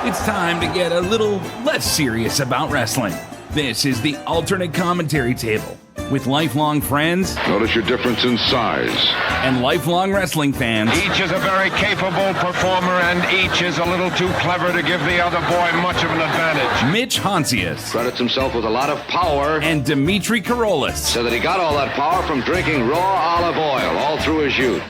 It's time to get a little less serious about wrestling. This is the Alternate Commentary Table with lifelong friends. Notice your difference in size. And lifelong wrestling fans. Each is a very capable performer, and each is a little too clever to give the other boy much of an advantage. Mitch Hontzias. Credits himself with a lot of power. And Dimitri Korolis. So that he got all that power from drinking raw olive oil all through his youth.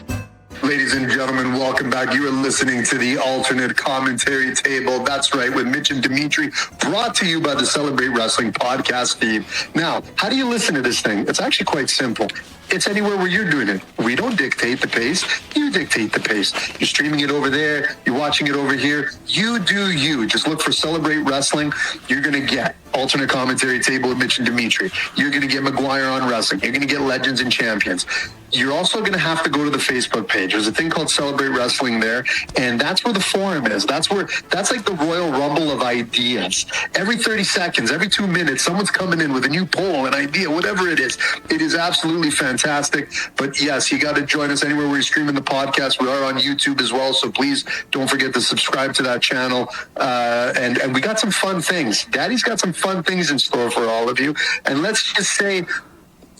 Ladies and gentlemen, welcome back. You are listening to the Alternate Commentary Table. That's right, with Mitch and Dimitri, brought to you by the Celebrate Wrestling podcast feed. Now, how do you listen to this thing? It's actually quite simple. It's anywhere where you're doing it. We don't dictate the pace. You dictate the pace. You're streaming it over there. You're watching it over here. You do you. Just look for Celebrate Wrestling. You're going to get Alternate Commentary Table with Mitch and Dimitri. You're going to get McGuire on Wrestling. You're going to get Legends and Champions. You're also going to have to go to the Facebook page. There's a thing called Celebrate Wrestling there, and that's where the forum is. That's like the Royal Rumble of ideas. Every 30 seconds, every 2 minutes, someone's coming in with a new poll, an idea, whatever it is. It is absolutely fantastic. But yes, you got to join us anywhere where you're streaming the podcast. We are on YouTube as well, so please don't forget to subscribe to that channel. And we got some fun things. Daddy's got some fun things in store for all of you. And let's just say,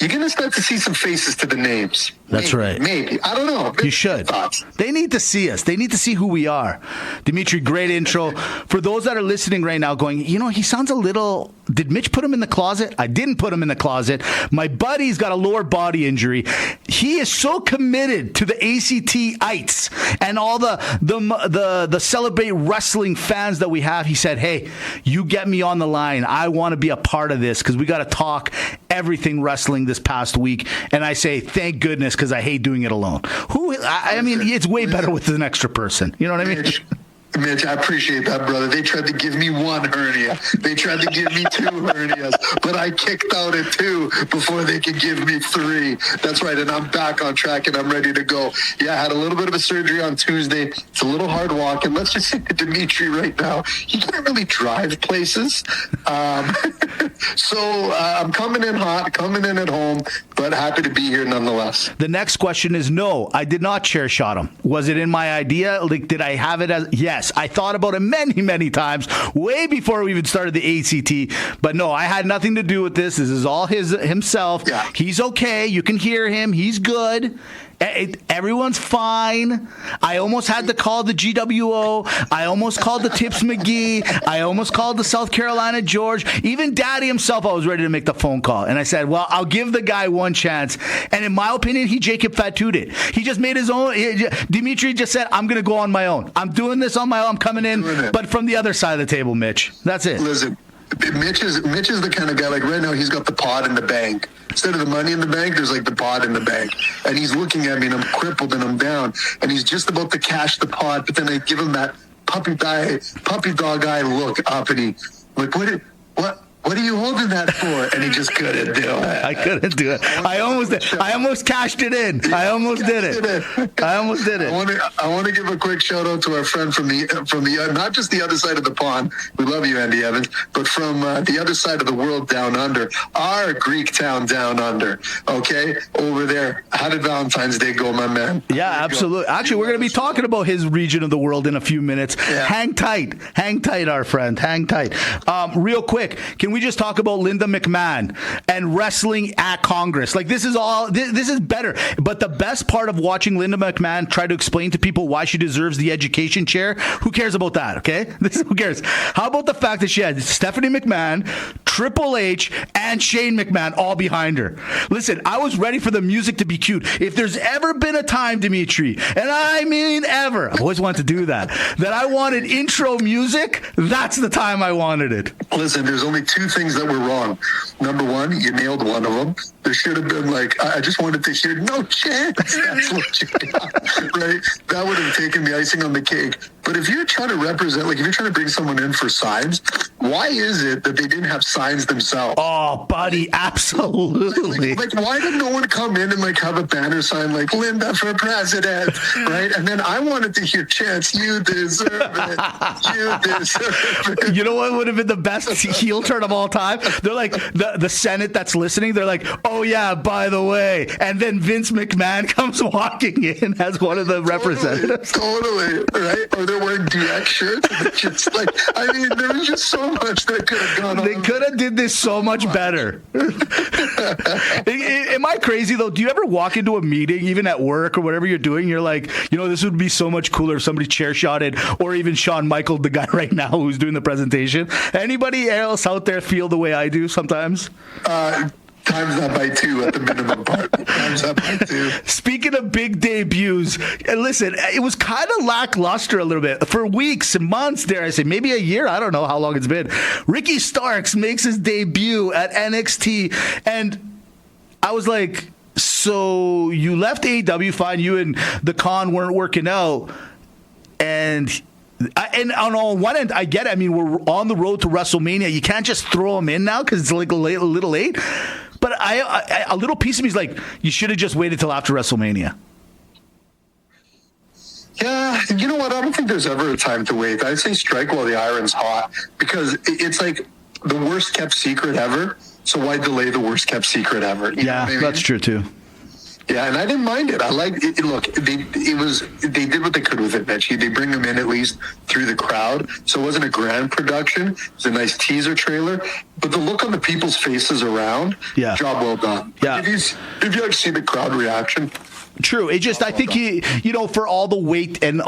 you're going to start to see some faces to the names. That's right. Maybe. I don't know. You should. Thoughts? They need to see us. They need to see who we are. Dimitri, great intro. For those that are listening right now going, he sounds a little... Did Mitch put him in the closet? I didn't put him in the closet. My buddy's got a lower body injury. He is so committed to the ACT-ites and all the Celebrate Wrestling fans that we have. He said, hey, you get me on the line. I want to be a part of this because we got to talk everything wrestling this past week. And I say, thank goodness, because I hate doing it alone. I mean, it's way better with an extra person. You know what I mean? Mitch, I appreciate that, brother. They tried to give me one hernia. They tried to give me 2 hernias, but I kicked out at 2 before they could give me 3. That's right, and I'm back on track, and I'm ready to go. Yeah, I had a little bit of a surgery on Tuesday. It's a little hard walking. Let's just say to Dimitri right now, he can't really drive places. So I'm coming in hot, coming in at home, but happy to be here nonetheless. The next question is, no, I did not chair shot him. Was it in my idea? Like, did I have it as... Yes, I thought about it many, many times, way before we even started the ACT. But no, I had nothing to do with this. This is all himself. Yeah. He's okay. You can hear him. He's good. Everyone's fine. I almost had to call the GWO. I almost called the Tips McGee. I almost called the South Carolina George. Even Daddy himself, I was ready to make the phone call. And I said, well, I'll give the guy one chance. And in my opinion, he Jacob Fatu'd it. He just made his own. Dimitri just said, I'm going to go on my own. I'm doing this on my own. I'm coming in, but from the other side of the table, Mitch. That's it. Listen. Mitch is the kind of guy, like right now he's got the pod in the bank. Instead of the money in the bank, there's like the pod in the bank. And he's looking at me and I'm crippled and I'm down. And he's just about to cash the pod, but then I give him that puppy dog eye look up and he like, what are you holding that for? And he just couldn't do it. I couldn't do it. I almost cashed it in. I almost did it. I want to give a quick shout out to our friend from the not just the other side of the pond. We love you, Andy Evans, but from the other side of the world down under, our Greek town down under. Okay, over there. How did Valentine's Day go, my man? Yeah, absolutely. Actually, we're going to be talking about his region of the world in a few minutes. Yeah. Hang tight, our friend. Hang tight. Real quick, can we just talk about Linda McMahon and wrestling at Congress? Like, this is better. But the best part of watching Linda McMahon try to explain to people why she deserves the education chair, who cares about that, okay? Who cares? How about the fact that she had Stephanie McMahon, Triple H, and Shane McMahon all behind her? Listen, I was ready for the music to be cute. If there's ever been a time, Dimitri, and I mean ever, I've always wanted to do that I wanted intro music, that's the time I wanted it. Listen, there's only 2 things that were wrong. Number 1, you nailed one of them. There should have been like, I just wanted to hear no chance. That's what you got, right? That would have taken the icing on the cake. But if you're trying to represent, like if you're trying to bring someone in for signs, why is it that they didn't have signs themselves? Oh, buddy, absolutely. Like why did no one come in and like have a banner sign like Linda for president, right? And then I wanted to hear chants, you deserve it, you deserve it. You know what would have been the best heel turn of all time? They're like, the Senate that's listening, they're like, oh Oh, yeah, by the way. And then Vince McMahon comes walking in as one of the representatives. Totally, right? Or they're wearing DX shirts. It's just like, I mean, there was just so much that could have gone on. They could have did this so much better. Am I crazy, though? Do you ever walk into a meeting, even at work or whatever you're doing, you're like, this would be so much cooler if somebody chair-shotted, or even Shawn Michaels, the guy right now who's doing the presentation. Anybody else out there feel the way I do sometimes? Times that by 2 at the minimum part. Times that by 2. Speaking of big debuts, listen, it was kind of lackluster a little bit. For weeks and months, dare I say, maybe a year, I don't know how long it's been. Ricky Starks makes his debut at NXT, and I was like, so you left AEW, fine, you and the Khan weren't working out, and on one end, I get it. I mean, we're on the road to WrestleMania. You can't just throw him in now because it's like a little late. But a little piece of me is like, you should have just waited till after WrestleMania. Yeah, you know what? I don't think there's ever a time to wait. I'd say strike while the iron's hot, because it's like the worst kept secret ever. So why delay the worst kept secret ever? You know what I mean? That's true too. Yeah, and I didn't mind it. I liked it. Look, they did what they could with it, Mitch. They bring them in at least through the crowd. So it wasn't a grand production. It was a nice teaser trailer. But the look on the people's faces around, job well done. Yeah. If you actually see the crowd reaction. True. It just, I think for all the weight and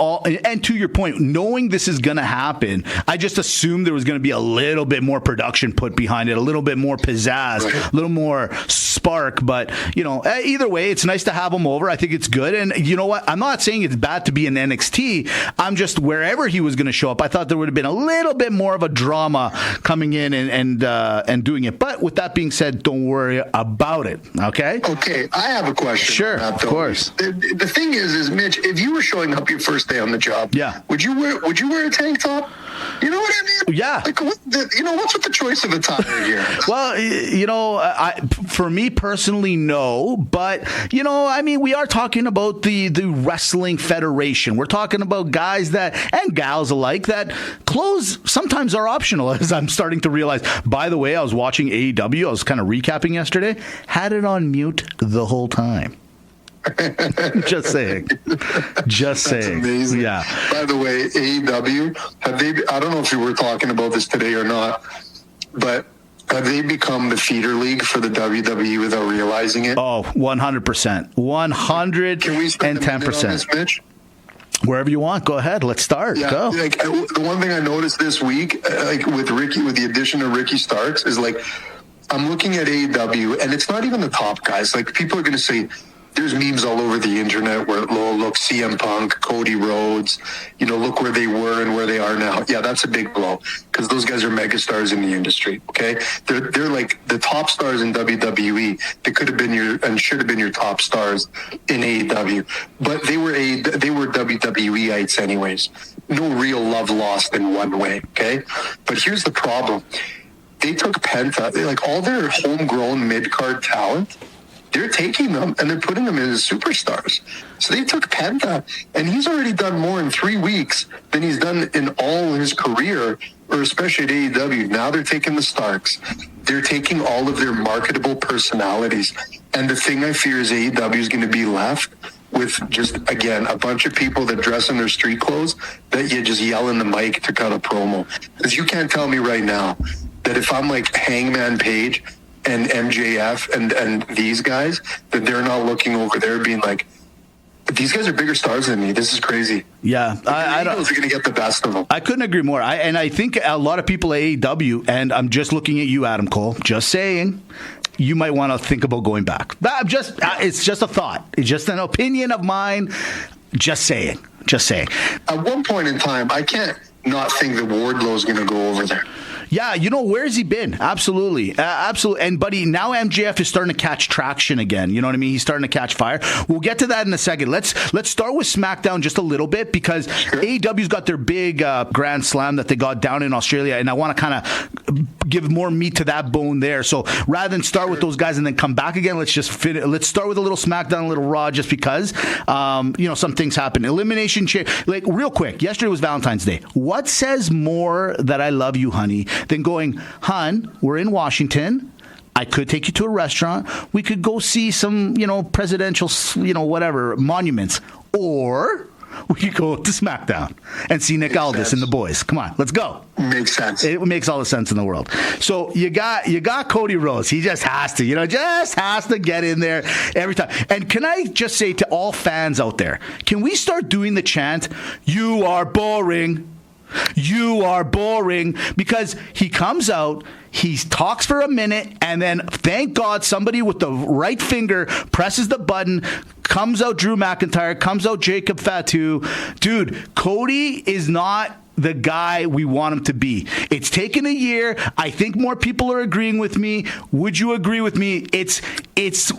to your point, knowing this is going to happen, I just assumed there was going to be a little bit more production put behind it, a little bit more pizzazz, a little more spark. But, either way, it's nice to have him over. I think it's good. And you know what? I'm not saying it's bad to be in NXT. I'm just, wherever he was going to show up, I thought there would have been a little bit more of a drama coming in and doing it. But with that being said, don't worry about it. Okay? Okay. I have a question. Sure. Of course. The thing is, Mitch, if you were showing up your first day on the job, would you wear a tank top? You know what I mean? Yeah. Like, what's with the choice of attire here? Well, for me personally, no. But, we are talking about the Wrestling Federation. We're talking about guys and gals alike, that clothes sometimes are optional, as I'm starting to realize. By the way, I was watching AEW. I was kind of recapping yesterday. Had it on mute the whole time. Just saying. That's amazing. Yeah. By the way, AEW, I don't know if you were talking about this today or not, but have they become the feeder league for the WWE without realizing it? Oh, 100%. 110%. Can we spend a minute on this, Mitch? Wherever you want. Go ahead. Let's start. Yeah, go. The one thing I noticed this week, with the addition of Ricky Starks, is I'm looking at AEW, and it's not even the top guys. Like, people are going to say, there's memes all over the internet where, look, CM Punk, Cody Rhodes, look where they were and where they are now. Yeah, that's a big blow, because those guys are megastars in the industry, okay? They're like the top stars in WWE. They could have been and should have been your top stars in AEW. But they were WWEites anyways. No real love lost in one way, okay? But here's the problem. They took Penta, all their homegrown mid-card talent, they're taking them and they're putting them in as superstars. So they took Penta, and he's already done more in 3 weeks than he's done in all his career, or especially at AEW. Now they're taking the Starks. They're taking all of their marketable personalities. And the thing I fear is AEW is going to be left with just, again, a bunch of people that dress in their street clothes that you just yell in the mic to cut a promo. Because you can't tell me right now that if I'm like Hangman Page and MJF and these guys, that they're not looking over there being like, these guys are bigger stars than me. This is crazy. Yeah. I don't. They're going to get the best of them. I couldn't agree more. I think a lot of people at AEW, and I'm just looking at you, Adam Cole, just saying, you might want to think about going back. It's just a thought. It's just an opinion of mine. Just saying. At one point in time, I can't not think that Wardlow's going to go over there. Yeah, where's he been? Absolutely. And, buddy, now MJF is starting to catch traction again. You know what I mean? He's starting to catch fire. We'll get to that in a second. Let's start with SmackDown just a little bit, because AEW's got their big Grand Slam that they got down in Australia, and I want to kind of give more meat to that bone there. So rather than start with those guys and then come back again, let's start with a little SmackDown, a little Raw, just because, some things happen. Elimination real quick, yesterday was Valentine's Day. What says more that I love you, honey, than going, hon, we're in Washington. I could take you to a restaurant. We could go see some, presidential, whatever, monuments. Or we could go to SmackDown and see Nick Aldis and the boys. Come on, let's go. Makes sense. It makes all the sense in the world. So you got Cody Rhodes. He just has to, just has to get in there every time. And can I just say to all fans out there, can we start doing the chant, "You are boring"? You are boring, because he comes out, he talks for a minute, and then thank God somebody with the right finger presses the button, comes out Drew McIntyre, comes out Jacob Fatu. Dude, Cody is not the guy we want him to be. It's taken a year. I think more people are agreeing with me. Would you agree with me?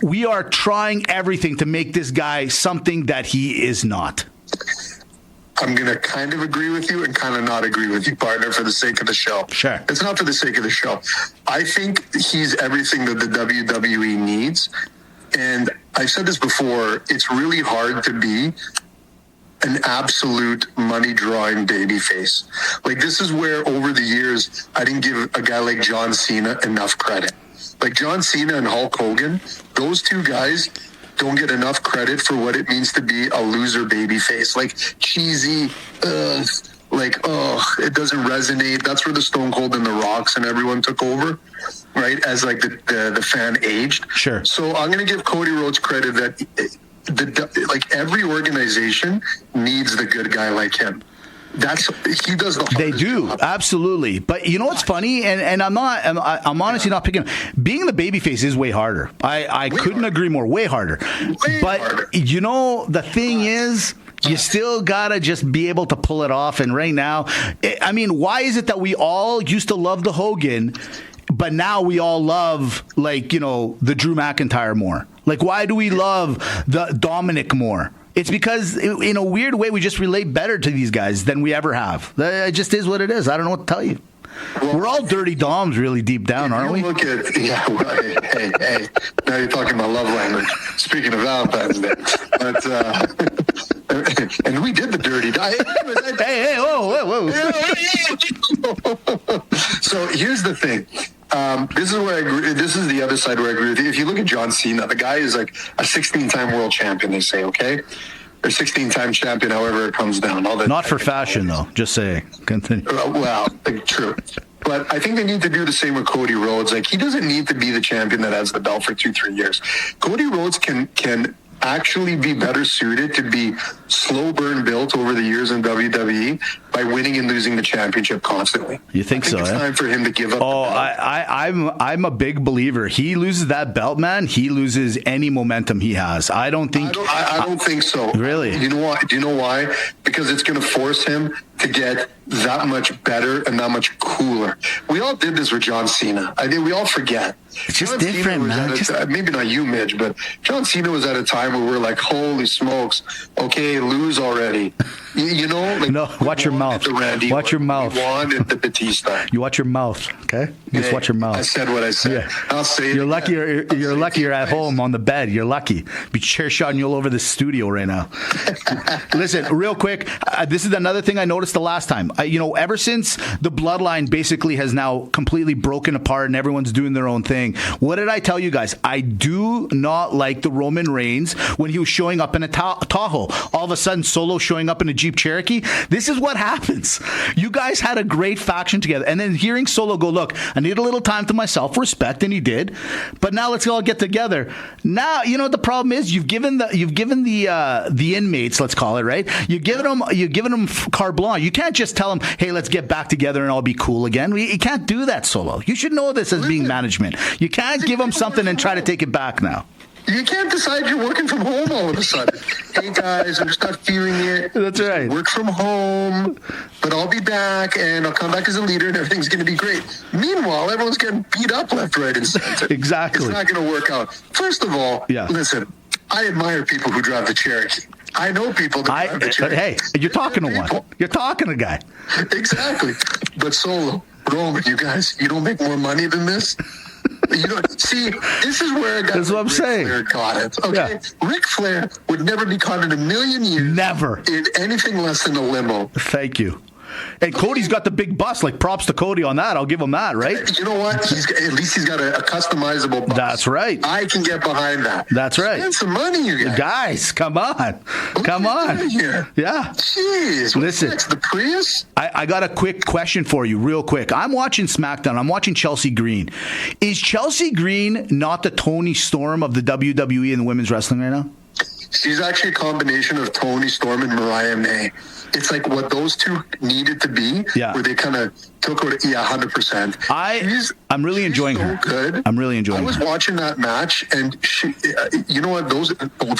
We are trying everything to make this guy something that he is not. I'm going to kind of agree with you and kind of not agree with you, partner, for the sake of the show. Sure. It's not for the sake of the show. I think he's everything that the WWE needs. And I've said this before, it's really hard to be an absolute money-drawing babyface. Like, this is where, over the years, I didn't give a guy like John Cena enough credit. Like, John Cena and Hulk Hogan, those two guys don't get enough credit for what it means to be a loser babyface. Like, cheesy, it doesn't resonate. That's where the Stone Cold and the Rocks and everyone took over, right? As like the fan aged. Sure. So I'm going to give Cody Rhodes credit that every organization needs the good guy like him. He does the hardest They do, job. absolutely. But you know what's funny, and I'm honestly not picking. Being the babyface is way harder. I couldn't agree more. Way harder. But harder. The thing is, you still gotta just be able to pull it off. And right now, why is it that we all used to love the Hogan, but now we all love the Drew McIntyre more? Like, why do we love the Dominic more? It's because, in a weird way, we just relate better to these guys than we ever have. It just is what it is. I don't know what to tell you. Well, we're all dirty Doms really deep down, aren't we? Look at, hey. Now you're talking about love language. Speaking of Valentine's Day. But, and we did the dirty dom. Hey, whoa. So here's the thing. This is where I agree. This is the other side where I agree with you. If you look at John Cena, the guy is like a 16-time world champion, they say, okay? Or 16-time champion, however it comes down. Not for fashion, though. Just saying. Continue. True. But I think they need to do the same with Cody Rhodes. Like, he doesn't need to be the champion that has the belt for 2-3 years. Cody Rhodes can actually be better suited to be slow burn built over the years in WWE by winning and losing the championship constantly. You think so? It's time for him to give up. Oh, I'm a big believer. He loses that belt, man. He loses any momentum he has. I don't think so. Really? You know why? Do you know why? Because it's going to force him to get that much better and that much cooler. We all did this with John Cena. We all forget. It's just different, man. Maybe not you, Mitch, but John Cena was at a time where we're like, holy smokes, okay, lose already. No, watch your mouth. Watch your mouth. We wanted the Batista. You watch your mouth, okay? Just watch your mouth. I said what I said. Yeah. I'll say it. You're lucky. You're lucky. You're at home on the bed. You're lucky. Be chair shotting you all over the studio right now. Listen, real quick. This is another thing I noticed the last time. Ever since the bloodline basically has now completely broken apart and everyone's doing their own thing. What did I tell you guys? I do not like the Roman Reigns when he was showing up in a Tahoe. All of a sudden, Solo showing up in a Jeep Cherokee. This is what happens. You guys had a great faction together, and then hearing Solo go, look, I need a little time to myself, respect, and he did. But now let's all get together. Now, you know what the problem is? You've given the inmates, let's call it, right? You've given them carte blanche. You can't just tell them, hey, let's get back together and all be cool again. You can't do that, Solo. You should know this as being management. You can't give them something and try to take it back now. You can't decide you're working from home all of a sudden. Hey, guys, I'm just not feeling it. That's right. Work from home, but I'll be back, and I'll come back as a leader, and everything's going to be great. Meanwhile, everyone's getting beat up left, right, and center. Exactly. It's not going to work out. First of all, Listen, I admire people who drive the Cherokee. I know people that drive the Cherokee. Hey, you're talking to one. You're talking to a guy. Exactly. But Solo, Roman, you guys, you don't make more money than this? See, this is where a guy That's what I'm saying. Flair caught it. Okay, Yeah. Ric Flair would never be caught in a million years. Never. In anything less than a limo. Thank you. And Cody's got the big bus. Like, props to Cody on that. I'll give him that, right? You know what? At least he's got a customizable bus. That's right. I can get behind that. That's right. Spend some money, you guys. Guys, come on. Come on. Here. Yeah. Jeez. Listen. Next, the Prius? I got a quick question for you, real quick. I'm watching SmackDown. I'm watching Chelsea Green. Is Chelsea Green not the Toni Storm of the WWE and the women's wrestling right now? She's actually a combination of Toni Storm and Mariah May. It's like what those two needed to be, where they kind of took her to, 100%. I'm really enjoying her. Good. I'm really enjoying her. I was watching that match, and she, you know what? Both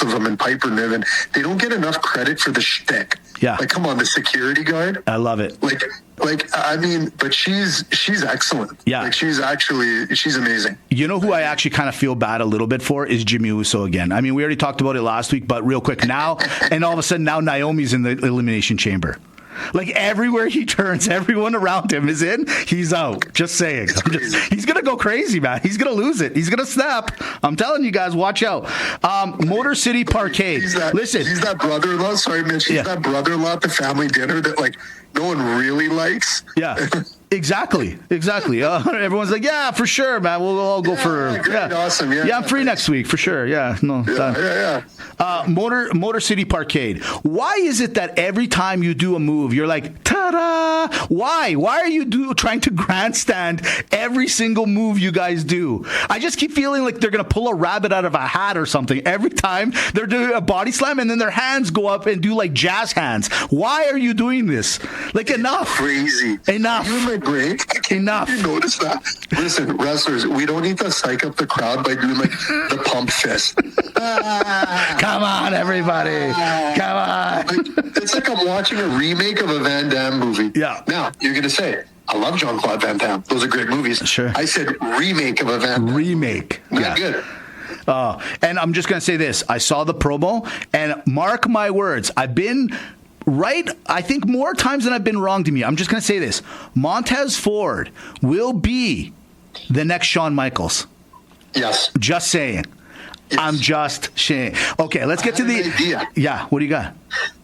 of them, and Piper Niven, they don't get enough credit for the shtick. Yeah. Like, come on, the security guard. I love it. I mean, but she's excellent. Yeah. Like, she's amazing. You know who I actually kind of feel bad a little bit for is Jimmy Uso again. I mean, we already talked about it last week, but real quick now, and all of a sudden now Naomi's in the Elimination Chamber. Like, everywhere he turns, everyone around him is in, he's out. Just saying. He's going to go crazy, man. He's going to lose it. He's going to snap. I'm telling you guys, watch out. Motor City Parkade. Listen. He's that brother-in-law. Sorry, Mitch. He's that brother-in-law at the family dinner that, like, no one really likes. Yeah. Exactly. Everyone's like, yeah, for sure, man. We'll all go for. Great, awesome. Yeah, I'm free next week for sure. Yeah, no. Motor City Parkade. Why is it that every time you do a move, you're like, ta-da? Why? Why are you trying to grandstand every single move you guys do? I just keep feeling like they're gonna pull a rabbit out of a hat or something every time they're doing a body slam, and then their hands go up and do like jazz hands. Why are you doing this? Like, enough. Crazy. Enough. You and my break. Enough. You notice that? Listen, wrestlers, we don't need to psych up the crowd by doing like the pump fist. Come on, everybody. Come on. It's like I'm watching a remake of a Van Damme movie. Yeah. Now, you're going to say, I love Jean-Claude Van Damme. Those are great movies. Sure. I said remake of a Van Damme. Remake. Not good. And I'm just going to say this. I saw the promo, and mark my words, I've been right, I think, more times than I've been wrong to me. I'm just going to say this. Montez Ford will be the next Shawn Michaels. Yes. Just saying. Yes. I'm just saying. Okay, let's get to the idea. Yeah, what do you got?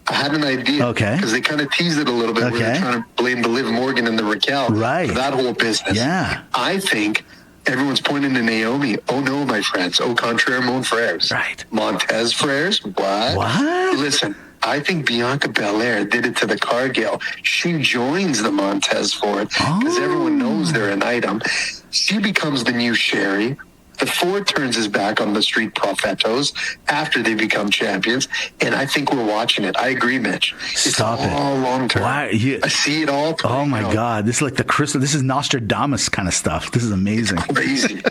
I had an idea. Okay. Because they kind of teased it a little bit. Where they're trying to blame the Liv Morgan and the Raquel. Right. For that whole business. Yeah. I think everyone's pointing to Naomi. Oh, no, my friends. Au contraire, mon frères. Right. Montez frères? What? Listen, I think Bianca Belair did it to the Cargill. She joins the Montez Ford because everyone knows they're an item. She becomes the new Sherry. The Ford turns his back on the Street Profetos after they become champions, and I think we're watching it. I agree, Mitch. It's all long term. Why? I see it all. Oh my God! This is like this is Nostradamus kind of stuff. This is amazing. It's crazy.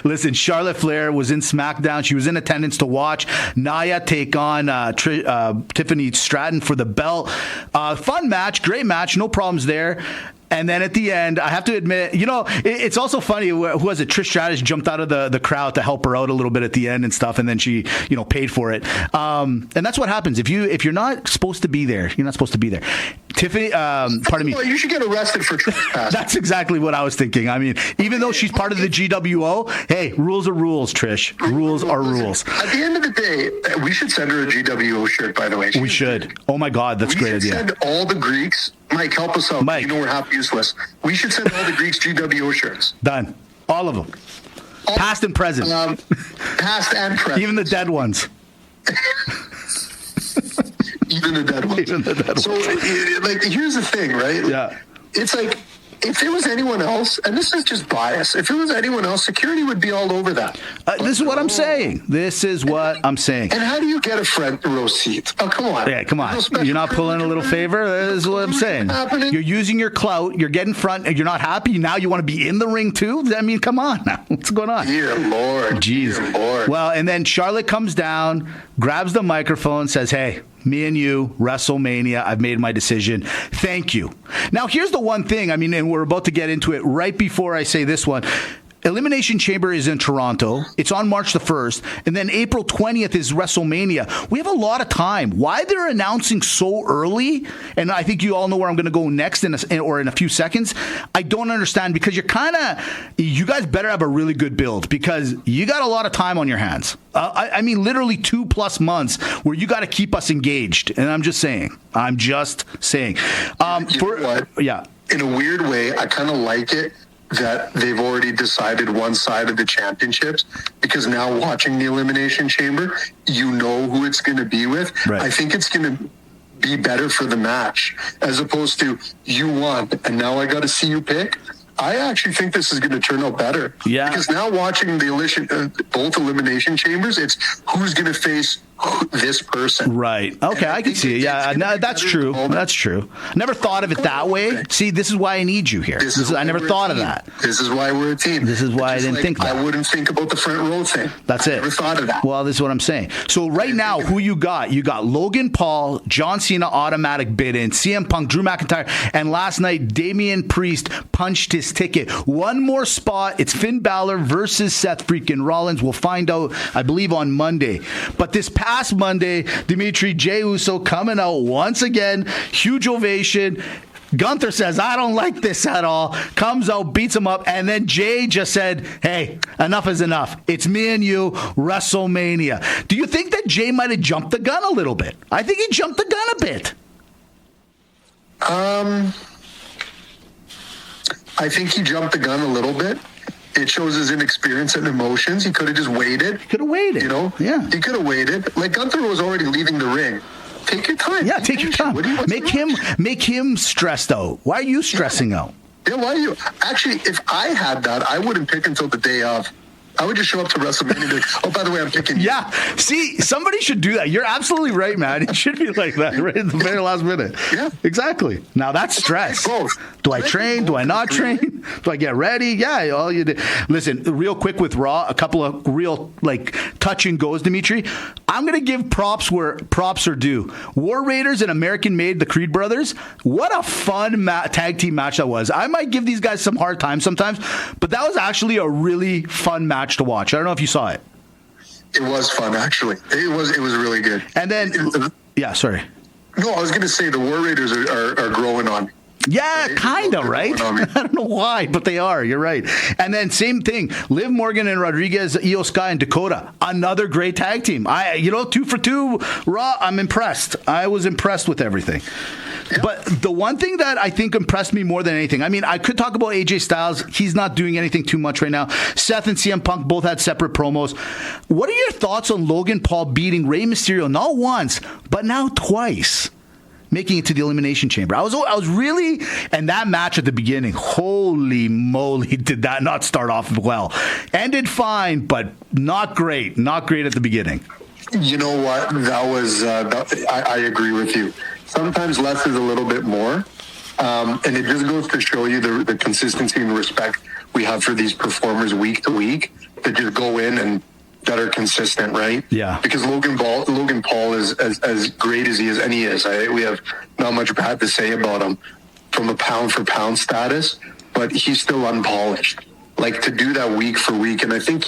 Listen, Charlotte Flair was in SmackDown. She was in attendance to watch Nia take on Tiffany Stratton for the belt. Fun match, great match, no problems there. And then at the end, I have to admit, it's also funny. Who was it? Trish Stratus jumped out of the crowd to help her out a little bit at the end and stuff, and then she, paid for it. And that's what happens if you're not supposed to be there. You're not supposed to be there. Tiffany, pardon me. Well, you should get arrested for trespassing. That's exactly what I was thinking. I mean, even though she's part of the GWO, hey, rules are rules, Trish. Rules are rules. At the end of the day, we should send her a GWO shirt. By the way, we should. Oh my God, that's a great idea. We should send all the Greeks. Mike, help us out. Mike. We're half useless. We should send all the Greeks GWO shirts. Done. All of them. Past and present. Past and present. Even the dead ones. Even the dead ones. So, here's the thing, right? Yeah. It's like, if it was anyone else, and this is just bias, if it was anyone else, security would be all over that. This is what I'm saying. And how do you get a front row seat? Oh, come on. Yeah, come on. You're not pulling a little favor? This is what I'm saying. You're using your clout. You're getting front. And you're not happy. Now you want to be in the ring, too? I mean, come on now. What's going on? Dear Lord. Jeez. Dear Lord. Well, and then Charlotte comes down, grabs the microphone, says, hey, me and you, WrestleMania, I've made my decision. Thank you. Now, here's the one thing, and we're about to get into it right before I say this one. Elimination Chamber is in Toronto. It's on March the 1st. And then April 20th is WrestleMania. We have a lot of time. Why they're announcing so early, and I think you all know where I'm going to go next in a few seconds, I don't understand, because you guys better have a really good build, because you got a lot of time on your hands. I mean, literally 2+ months where you got to keep us engaged. And I'm just saying. You know what? Yeah. In a weird way, I kind of like it that they've already decided one side of the championships, because now watching the Elimination Chamber, you know who it's going to be with. Right. I think it's going to be better for the match, as opposed to you won and now I got to see you pick. I actually think this is going to turn out better. Yeah. Because now watching both Elimination Chambers, it's who's going to face this person. Right. Okay, I can see it. Yeah, no, that's true. That's true. Never thought of it that way. See, this is why I need you here. I never thought of that. This is why we're a team. This is why I didn't think that. I wouldn't think about the front row thing. That's it. I never thought of that. Well, this is what I'm saying. So right now, who you got? You got Logan Paul, John Cena automatic bid in, CM Punk, Drew McIntyre, and last night, Damian Priest punched his ticket. One more spot. It's Finn Balor versus Seth freaking Rollins. We'll find out, I believe, on Monday. But this past Monday, Dimitri Jey Uso coming out once again. Huge ovation. Gunther says, I don't like this at all. Comes out, beats him up. And then Jay just said, hey, enough is enough. It's me and you, WrestleMania. Do you think that Jay might have jumped the gun a little bit? I think he jumped the gun a bit. I think he jumped the gun a little bit. It shows his inexperience and emotions. He could have just waited. Could have waited. You know? Yeah. He could have waited. Like, Gunther was already leaving the ring. Take your time. Yeah, take your time. Make him stressed out. Why are you stressing out? Yeah, why are you? Actually, if I had that, I wouldn't pick until the day of. I would just show up to WrestleMania and be like, oh, by the way, I'm picking you. Yeah. See, somebody should do that. You're absolutely right, man. It should be like that right at the very last minute. Yeah. Exactly. Now, that's stress. Do I train? Do I not train? Do I get ready? Yeah, all you do. Listen, real quick with Raw, a couple of real, touch and goes, Dimitri. I'm going to give props where props are due. War Raiders and American Made, the Creed brothers. What a fun tag team match that was. I might give these guys some hard time sometimes, but that was actually a really fun match to watch. I don't know if you saw it. It was fun, actually. It was really good. And then, yeah, sorry. No, I was going to say the War Raiders are growing on me. Yeah, kind of, right? I don't know why, but they are. You're right. And then same thing. Liv Morgan and Rodriguez, Io Sky and Dakota. Another great tag team. 2 for 2 Raw. I'm impressed. I was impressed with everything. Yeah. But the one thing that I think impressed me more than anything, I mean, I could talk about AJ Styles. He's not doing anything too much right now. Seth and CM Punk both had separate promos. What are your thoughts on Logan Paul beating Rey Mysterio not once, but now twice? Making it to the Elimination Chamber. I was really, and that match at the beginning, holy moly, did that not start off well. Ended fine, but not great. Not great at the beginning. You know what? That was, I agree with you. Sometimes less is a little bit more. And it just goes to show you the consistency and respect we have for these performers week to week that just go in and that are consistent, right? Yeah. Because Logan Paul is as great as he is, and he is. We have not much bad to say about him from a pound for pound status, but he's still unpolished. Like, to do that week for week, and I think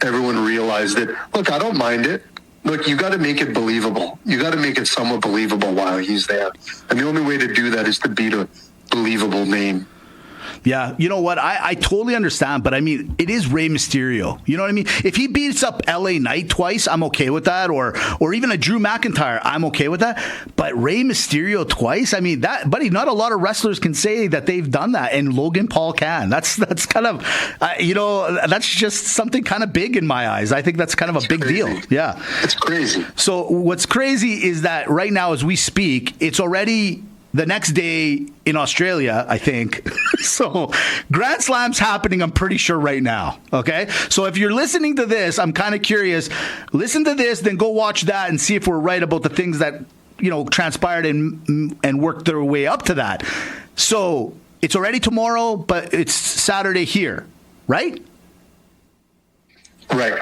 everyone realized that. Look, I don't mind it. Look, you got to make it believable. You got to make it somewhat believable while he's there, and the only way to do that is to beat a believable name. Yeah, you know what? I totally understand, but I mean, it is Rey Mysterio. You know what I mean? If he beats up LA Knight twice, I'm okay with that, or even a Drew McIntyre, I'm okay with that. But Rey Mysterio twice, I mean, that, buddy, not a lot of wrestlers can say that they've done that, and Logan Paul can. That's kind of, that's just something kind of big in my eyes. I think that's kind of a big deal. Yeah, it's crazy. So what's crazy is that right now, as we speak, it's already the next day in Australia, I think. So Grand Slam's happening, I'm pretty sure, right now. Okay? So if you're listening to this, I'm kind of curious. Listen to this, then go watch that and see if we're right about the things that, transpired and worked their way up to that. So it's already tomorrow, but it's Saturday here, right? Right.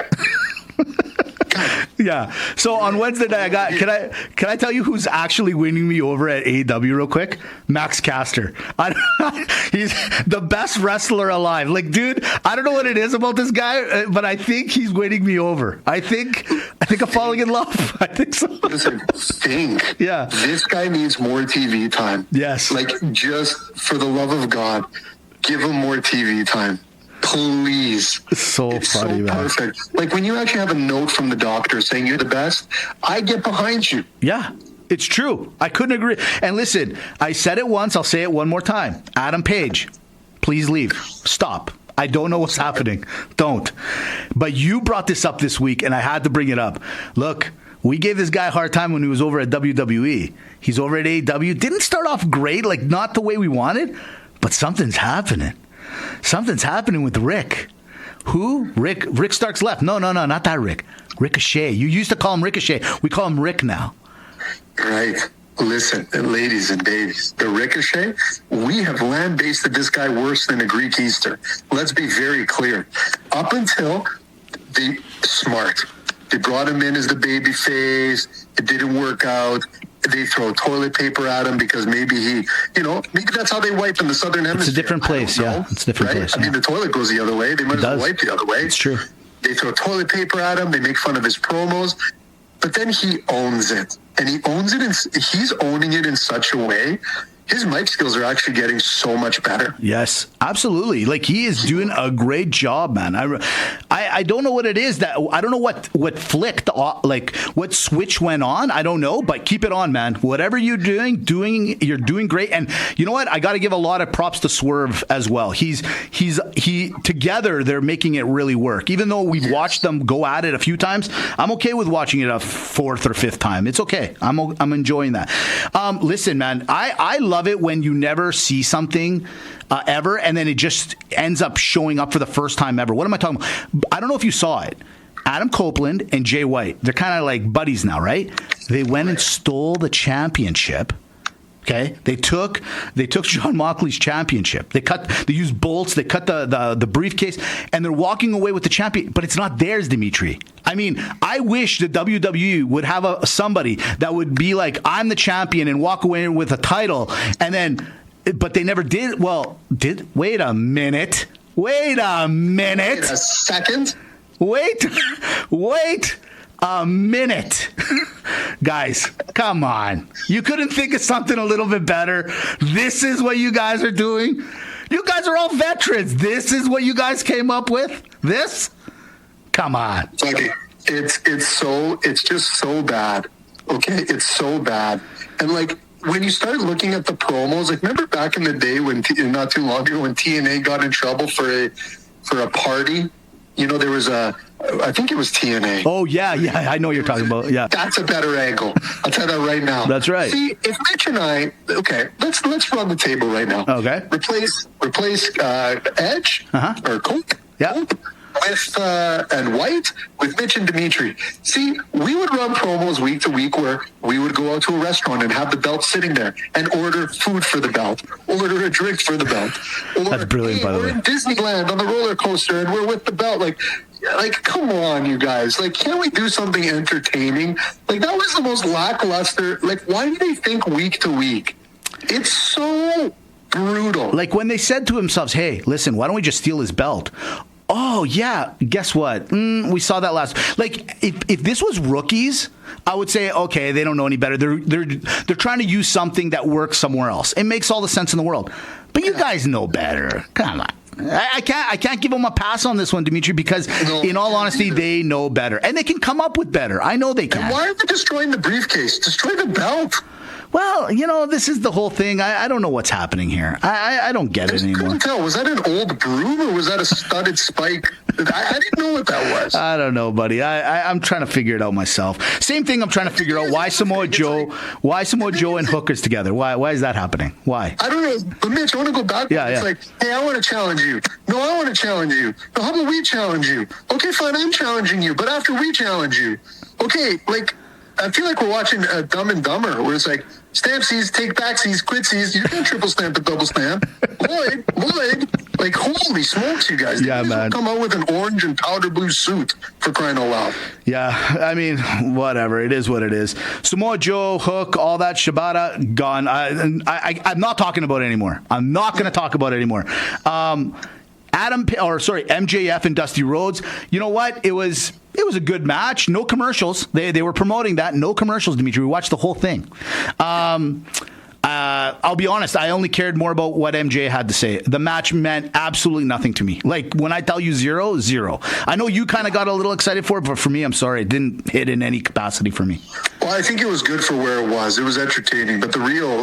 Yeah. So on Wednesday night, can I tell you who's actually winning me over at AEW real quick? Max Caster. He's the best wrestler alive. Like, dude, I don't know what it is about this guy, but I think he's winning me over. I think I'm falling in love. I think so. Listen, yeah. This guy needs more TV time. Yes. Like, just for the love of God, give him more TV time. Please. It's so funny, so man. Perfect. Like, when you actually have a note from the doctor saying you're the best, I get behind you. Yeah. It's true. I couldn't agree. And listen, I said it once. I'll say it one more time. Adam Page, please leave. Stop. I don't know what's happening. Don't. But you brought this up this week, and I had to bring it up. Look, we gave this guy a hard time when he was over at WWE. He's over at AEW. Didn't start off great, like not the way we wanted, but something's happening. Something's happening with Rick. Who? Rick Starks left. No, not that Rick. Ricochet. You used to call him Ricochet. We call him Rick now. Right. Listen, ladies and babies, the Ricochet, we have land-basted this guy worse than a Greek Easter. Let's be very clear. Up until the smart, they brought him in as the baby face. It didn't work out. They throw toilet paper at him because maybe maybe that's how they wipe in the Southern Hemisphere. It's a different place, yeah. It's a different place. I mean, the toilet goes the other way. They might as well wipe the other way. It's true. They throw toilet paper at him. They make fun of his promos. But then he owns it. And he owns it, he's owning it in such a way. His mic skills are actually getting so much better. Yes, absolutely. Like, he is doing a great job, man. I don't know what it is that I don't know what flicked, like what switch went on. I don't know, but keep it on, man. Whatever you're doing, you're doing great. And you know what? I got to give a lot of props to Swerve as well. He together they're making it really work. Even though we've watched them go at it a few times, I'm okay with watching it a fourth or fifth time. It's okay. I'm enjoying that. Listen, man, I love it when you never see something ever, and then it just ends up showing up for the first time ever. What am I talking about? I don't know if you saw it. Adam Copeland and Jay White, they're kind of like buddies now, right? They went and stole the championship. Okay, they took John Moxley's championship. They used bolts. They cut the briefcase, and they're walking away with the champion. But it's not theirs, Dimitri. I mean, I wish the WWE would have somebody that would be like, I'm the champion, and walk away with a title, and then, but they never did. Well, wait a minute. Wait a second. Wait a minute. Guys, come on. You couldn't think of something a little bit better? This is what you guys are doing? You guys are all veterans. This is what you guys came up with? This? Come on. Okay. It's just so bad. Okay? It's so bad. And like, when you start looking at the promos, like, remember back in the day when, not too long ago, when TNA got in trouble for a party? You know, there was I think it was TNA. Oh, yeah, I know what you're talking about. Yeah. That's a better angle. I'll tell you that right now. That's right. See, if Mitch and I, okay, let's run the table right now. Okay. Replace Edge or Colt. Yeah. With and White with Mitch and Dimitri. See, we would run promos week to week where we would go out to a restaurant and have the belt sitting there and order food for the belt, order a drink for the belt. Or, that's brilliant, by the way. We're in Disneyland on the roller coaster and we're with the belt. Like, come on, you guys. Like, can't we do something entertaining? Like, that was the most lackluster. Like, why do they think week to week? It's so brutal. Like, when they said to themselves, hey, listen, why don't we just steal his belt? Oh, yeah, guess what? We saw that last. Like, if this was rookies, I would say, okay, they don't know any better. They're trying to use something that works somewhere else. It makes all the sense in the world. But you guys know better. Come on. I can't give them a pass on this one, Dimitri, because in all honesty, they know better. And they can come up with better. I know they can. And why are they destroying the briefcase? Destroy the belt. Well, you know, this is the whole thing. I don't know what's happening here. I don't get it anymore. I couldn't tell. Was that an old broom or was that a studded spike? I didn't know what that was. I don't know, buddy. I'm trying to figure it out myself. Same thing I'm trying to figure out. Why Samoa Joe and Hooker's together? Why is that happening? Why? I don't know. But Mitch, I want to go back. Yeah. It's like, hey, I want to challenge you. No, I want to challenge you. No, how about we challenge you? Okay, fine, I'm challenging you. But after we challenge you. Okay, like, I feel like we're watching Dumb and Dumber, where it's like, Stampsies, take backsies, quitsies. You can triple stamp and double stamp. Lloyd. Like, holy smokes, you guys. Yeah, man. Come out with an orange and powder blue suit for crying out loud. Yeah, I mean, whatever. It is what it is. Samoa Joe, Hook, all that, Shibata, gone. I'm not talking about it anymore. I'm not going to talk about it anymore. MJF and Dusty Rhodes. You know what? It was a good match. No commercials. They were promoting that. No commercials, Dimitri. We watched the whole thing. I'll be honest, I only cared more about what MJ had to say. The match meant absolutely nothing to me. Like, when I tell you zero. I know you kind of got a little excited for it, but for me, I'm sorry, it didn't hit in any capacity for me. Well, I think it was good for where it was. It was entertaining, but the real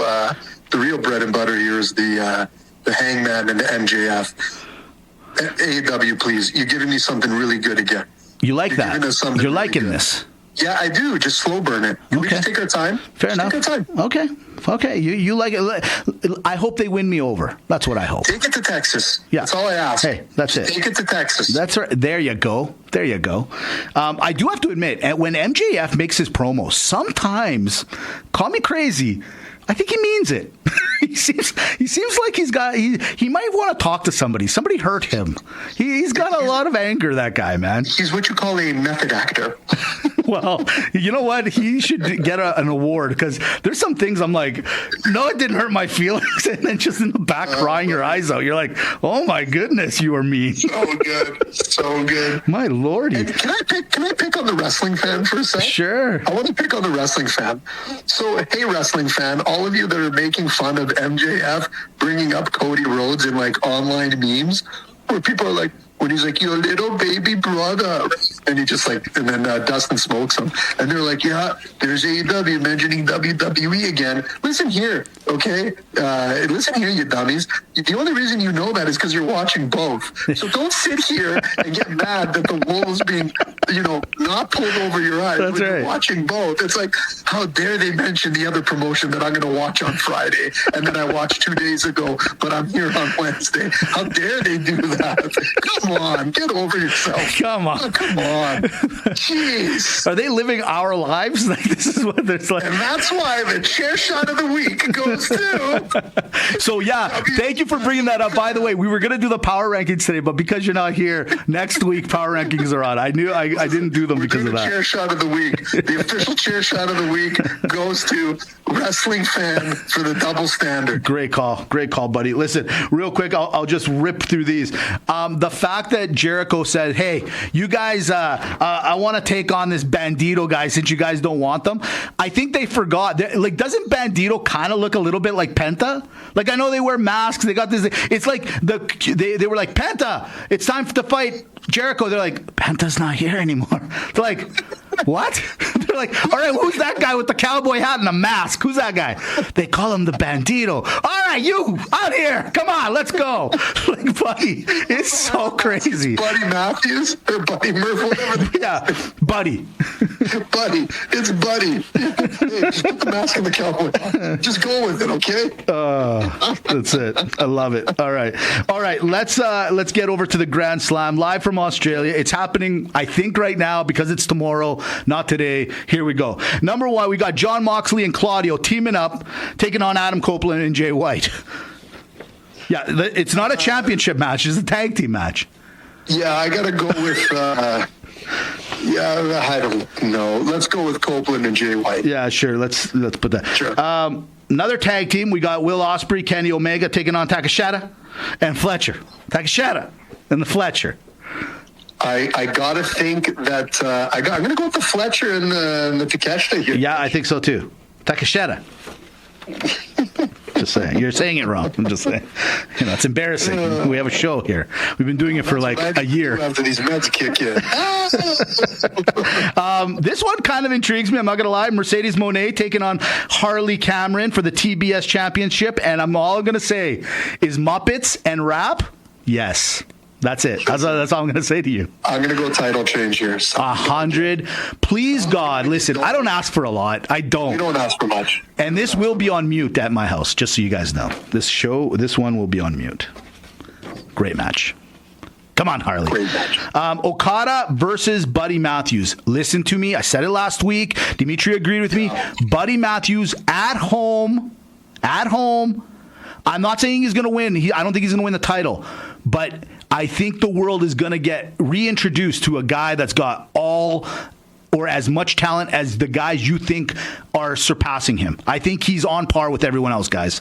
bread and butter here is the Hangman and the MJF. AEW, please. You're giving me something really good again. You like that? You're really liking good. This. Yeah, I do. Just slow burn it. Can we just take our time? Fair enough. Take our time. Okay. You like it. I hope they win me over. That's what I hope. Take it to Texas. Yeah. That's all I ask. Hey, that's it. Take it to Texas. That's right. There you go. I do have to admit, when MJF makes his promos, sometimes, call me crazy, I think he means it. He seems like he might want to talk to somebody. Somebody hurt him. He's got a lot of anger, that guy, man. He's what you call a method actor. Well, you know what? He should get an award, because there's some things I'm like, no, it didn't hurt my feelings. And then just in the back crying your eyes out. You're like, oh my goodness, you are mean. So good. My lordy. And can I pick on the wrestling fan for a sec? Sure. I want to pick on the wrestling fan. So, hey, wrestling fan, all of you that are making fun of MJF bringing up Cody Rhodes in like online memes, where people are like, when he's like, your little baby brother, and he just like, and then Dustin smokes him, and they're like, yeah, there's AEW mentioning WWE again. Listen here, okay? Listen here, you dummies. The only reason you know that is because you're watching both. So don't sit here and get mad that the wool's being, not pulled over your eyes. That's when right. You're watching both. It's like, how dare they mention the other promotion that I'm going to watch on Friday, and then I watched 2 days ago, but I'm here on Wednesday. How dare they do that? Come on, get over yourself. Come on. Oh, come on. Jeez. Are they living our lives? Like, this is what there's like. And that's why the chair shot of the week goes to. So, yeah, thank you for bringing that up. By the way, we were going to do the power rankings today, but because you're not here, next week power rankings are on. I knew I didn't do them because of that. Chair shot of the week. The official chair shot of the week goes to wrestling fan for the double standard. Great call, buddy. Listen, real quick, I'll just rip through these. The fact that Jericho said, hey, you guys, I want to take on this Bandito guy since you guys don't want them. I think they forgot. Like, doesn't Bandito kind of look a little bit like Penta? Like, I know they wear masks. They got this. It's like they were like, Penta, it's time to fight Jericho. They're like, Penta's not here anymore. They're like, what? They're like, all right, who's that guy with the cowboy hat and a mask? Who's that guy? They call him the Bandito. All right, you out here. Come on, let's go. Like, buddy, it's so crazy. Buddy Matthews or Buddy Murphy, whatever. Yeah, Buddy. Buddy. It's Buddy. Hey, just put the mask on the cowboy. Just go with it, okay? That's it. I love it. All right. Let's get over to the Grand Slam live from Australia. It's happening, I think, right now because it's tomorrow, not today. Here we go. Number one, we got Jon Moxley and Claudio teaming up, taking on Adam Copeland and Jay White. Yeah, it's not a championship match. It's a tag team match. Yeah, I got to go with... I don't know. Let's go with Copeland and Jay White. Yeah, sure. Let's put that. Sure. Another tag team. We got Will Ospreay, Kenny Omega taking on Takeshita and Fletcher. Takeshita and the Fletcher. I gotta think that I'm gonna go with the Fletcher and the Takeshita here. Yeah, I think so too. Takeshita. Just saying. You're saying it wrong. I'm just saying. It's embarrassing. We have a show here. We've been doing it for like a year. After these Mets kick in. This one kind of intrigues me. I'm not going to lie. Mercedes Moné taking on Harley Cameron for the TBS Championship. And I'm all going to say is Muppets and rap? Yes. That's it. That's all I'm going to say to you. I'm going to go title change here. 100. Please, God, listen, I don't ask for a lot. I don't. You don't ask for much. And this will be on mute at my house, just so you guys know. This one will be on mute. Great match. Come on, Harley. Great match. Okada versus Buddy Matthews. Listen to me. I said it last week. Dimitri agreed with me. Buddy Matthews at home. I'm not saying he's going to win. I don't think he's going to win the title. But I think the world is going to get reintroduced to a guy that's got all or as much talent as the guys you think are surpassing him. I think he's on par with everyone else, guys.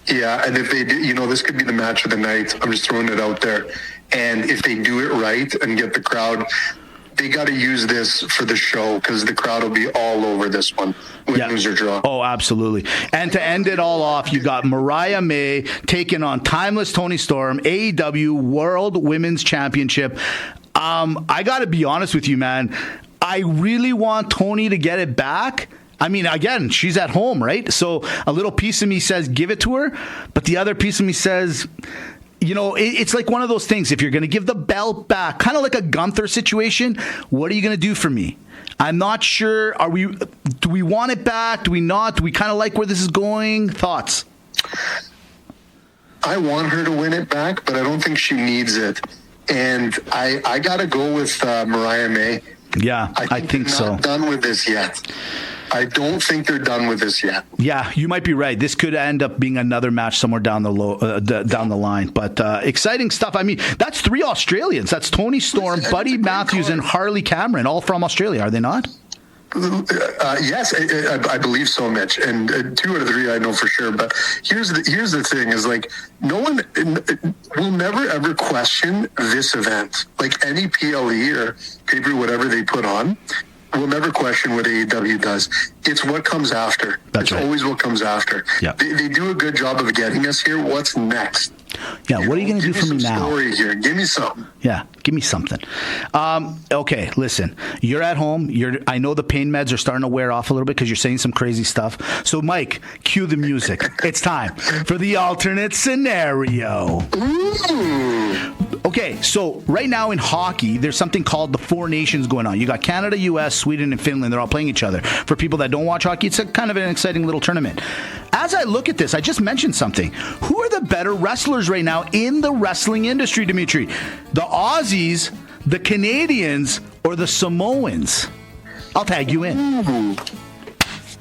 Yeah, and if they do, this could be the match of the night. I'm just throwing it out there. And if they do it right and get the crowd, they got to use this for the show because the crowd will be all over this one. Win, lose, or draw. Oh, absolutely. And to end it all off, you got Mariah May taking on Timeless Toni Storm, AEW World Women's Championship. I got to be honest with you, man. I really want Toni to get it back. I mean, again, she's at home, right? So a little piece of me says give it to her, but the other piece of me says, it's like one of those things. If you're going to give the belt back, kind of like a Gunther situation, what are you going to do for me? I'm not sure. Do we want it back? Do we not? Do we kind of like where this is going? Thoughts? I want her to win it back, but I don't think she needs it. And I got to go with Mariah May. Yeah, I think so. Not done with this yet. I don't think they're done with this yet. Yeah, you might be right. This could end up being another match somewhere down the line. But exciting stuff. I mean, that's 3 Australians. That's Toni Storm, Buddy Matthews, and Harley Cameron, all from Australia, are they not? Yes, I believe so, Mitch. And 2 out of 3 I know for sure. But here's the thing: is like no one will never ever question this event. Like any PLE or pay-per-view, whatever they put on, we'll never question what AEW does. It's what comes after. That's right. Always what comes after. Yeah. They do a good job of getting us here. What's next? Yeah, what are you going to do for me now? Story here. Give me something. Yeah, give me something. Okay, listen. You're at home. I know the pain meds are starting to wear off a little bit because you're saying some crazy stuff. So, Mike, cue the music. It's time for the alternate scenario. Ooh. Okay, so right now in hockey, there's something called the Four Nations going on. You got Canada, U.S., Sweden, and Finland. They're all playing each other. For people that don't watch hockey, it's kind of an exciting little tournament. As I look at this, I just mentioned something. Who are the better wrestlers right now in the wrestling industry, Dimitri? The Aussies, the Canadians, or the Samoans? I'll tag you in. Ooh.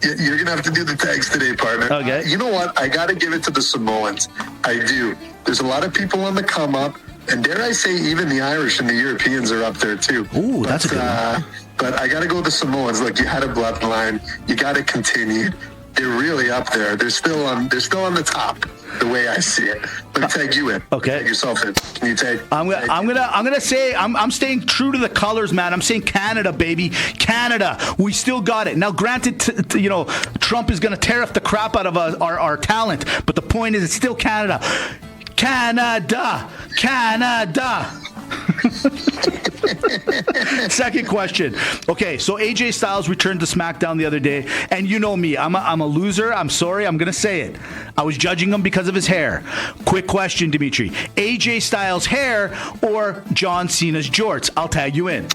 You're going to have to do the tags today, partner. Okay. You know what? I got to give it to the Samoans. I do. There's a lot of people on the come up. And dare I say, even the Irish and the Europeans are up there too. Ooh, that's a good one. But I got to go with the Samoans. Look, you had a bloodline. You got to continue. They're really up there. They're still on the top, the way I see it. Let me tag you in. Okay. Tag yourself in. Can you tag? I'm gonna say I'm staying true to the colors, man. I'm saying Canada, baby. Canada. We still got it. Now, granted, Trump is gonna tariff the crap out of our talent, but the point is, it's still Canada. Canada. Second question. Okay, so AJ Styles returned to SmackDown the other day, and you know me, I'm a loser. I'm sorry, I'm gonna say it. I was judging him because of his hair. Quick question, Dimitri: AJ Styles' hair or John Cena's jorts? I'll tag you in.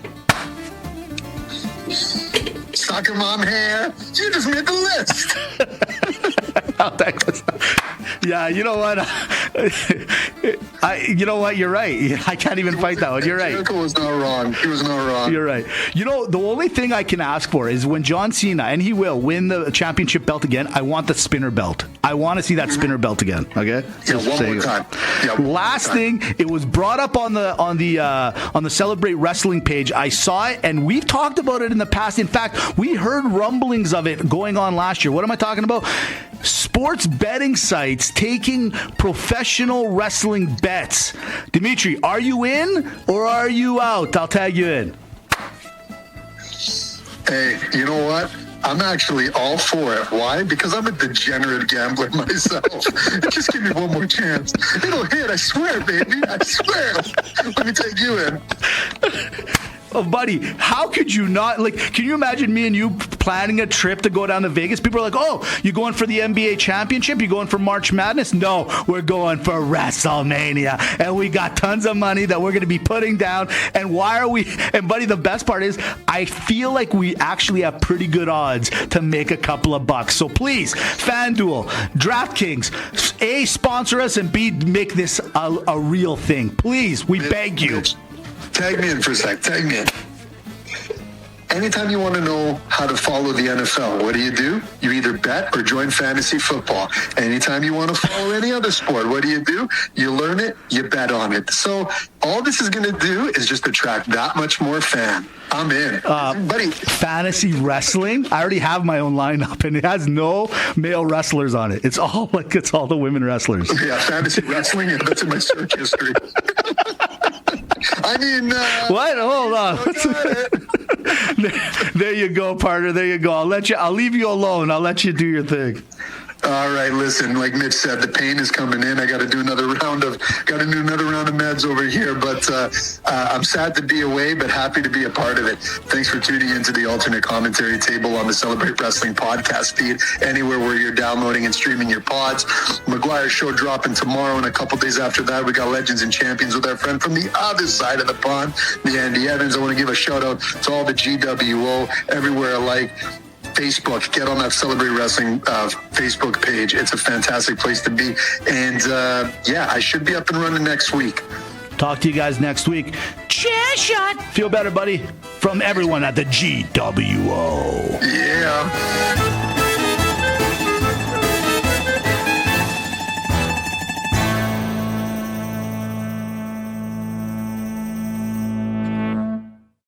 Soccer mom hair. You just made the list. Yeah, you know what? You're right. I can't even fight that one. You're right. Jericho was not wrong. He was not wrong. You're right. The only thing I can ask for is when John Cena, and he will, win the championship belt again, I want the spinner belt. I want to see that spinner belt again. Okay? Yeah, one more time. Last thing, it was brought up on the Celebrate Wrestling page. I saw it, and we've talked about it in the past. In fact, we heard rumblings of it going on last year. What am I talking about? Sports betting sites taking professional wrestling bets. Dimitri, are you in or are you out? I'll tag you in. Hey, you know what? I'm actually all for it. Why? Because I'm a degenerate gambler myself. Just give me one more chance. It'll hit, I swear, baby. I swear. Let me take you in. Oh, buddy, how could you not? Like, can you imagine me and you planning a trip to go down to Vegas? People are like, oh, you going for the NBA championship? You going for March Madness? No, we're going for WrestleMania. And we got tons of money that we're going to be putting down. And why are we? And, buddy, the best part is I feel like we actually have pretty good odds to make a couple of bucks. So please, FanDuel, DraftKings, A, sponsor us, and B, make this a real thing. Please, we beg you. Tag me in for a sec. Tag me in. Anytime you want to know how to follow the NFL, what do? You either bet or join fantasy football. Anytime you want to follow any other sport, what do? You learn it, you bet on it. So all this is going to do is just attract that much more fan. I'm in. Buddy. Fantasy wrestling? I already have my own lineup, and it has no male wrestlers on it. It's all the women wrestlers. Yeah, fantasy wrestling, and that's in my search history. I mean... what? Hold on. There you go, partner. There you go. I'll leave you alone. I'll let you do your thing. All right, listen, like Mitch said, the pain is coming in. I got to do another round of meds over here, but I'm sad to be away, but happy to be a part of it. Thanks for tuning into the alternate commentary table on the Celebrate Wrestling podcast feed, anywhere where you're downloading and streaming your pods. McGuire's show dropping tomorrow, and a couple days after that, we got Legends and Champions with our friend from the other side of the pond, the Andy Evans. I want to give a shout out to all the GWO everywhere alike. Facebook, get on that Celebrate Wrestling Facebook page. It's a fantastic place to be. And I should be up and running next week. Talk to you guys next week. Chair shot. Feel better, buddy. From everyone at the GWO. Yeah.